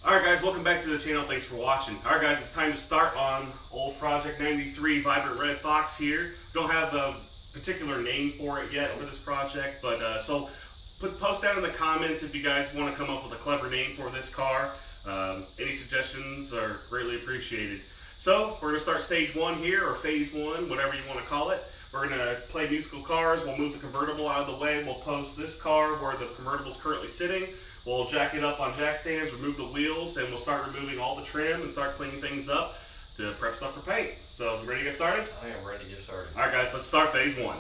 Alright guys, welcome back to the channel. Thanks for watching. Alright guys, it's time to start on old Project 93 Vibrant Red Fox here. Don't have a particular name for it yet for this project, but so post down in the comments if you guys want to come up with a clever name for this car. Any suggestions are greatly appreciated. So we're going to start stage one here, or phase one, whatever you want to call it. We're going to play musical cars. We'll move the convertible out of the way. We'll post this car where the convertible is currently sitting. We'll jack it up on jack stands, remove the wheels, and we'll start removing all the trim and start cleaning things up to prep stuff for paint. So, ready to get started? I am ready to get started. Alright guys, let's start phase one.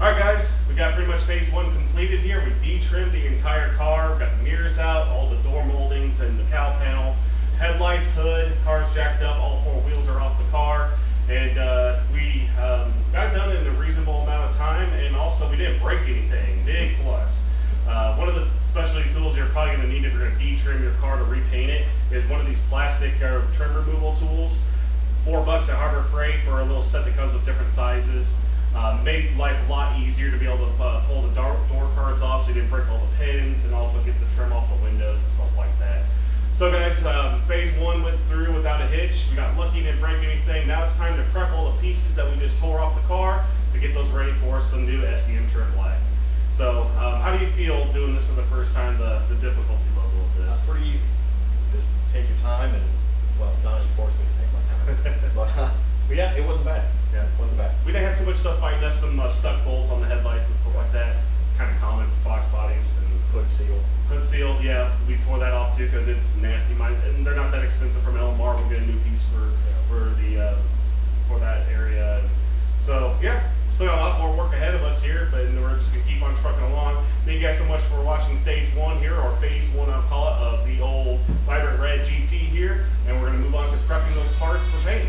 Alright guys, we got pretty much phase one completed here. We de-trimmed the entire car. We've got the mirrors out, all the door moldings and the cowl panel, headlights, hood, car's jacked up, all four wheels are off the car. And we got it done in a reasonable amount of time, and also we didn't break anything. Big plus. One of the specialty tools you're probably going to need if you're going to de-trim your car to repaint it is one of these plastic trim removal tools. $4 at Harbor Freight for a little set that comes with different sizes. Made life a lot easier to be able to pull the door cards off so you didn't break all the pins, and also get the trim off the windows and stuff like that. So guys, phase one went through without a hitch. We got lucky, didn't break anything. Now it's time to prep all the pieces that we just tore off the car to get those ready for some new SEM trim black. So how do you feel doing this for the first time, the difficulty level of this? Pretty easy. Just take your time, and well, Donnie forced me to take my time. But yeah, it wasn't bad. Yeah, it wasn't bad. We didn't have too much stuff fighting us. Some stuck bolts on the headlights and stuff like that. Kind of common for Fox bodies. And hood seal. Hood seal, yeah. We tore that off too because it's nasty. And they're not that expensive from LMR. We'll get a new piece for that area. And so yeah, still got a lot more work ahead of us here, but we're just gonna keep on trucking along. Thank you guys so much for watching stage one here, or phase one, I'll call it, of the old Vibrant Red GT here, and we're gonna move on to prepping those parts for paint.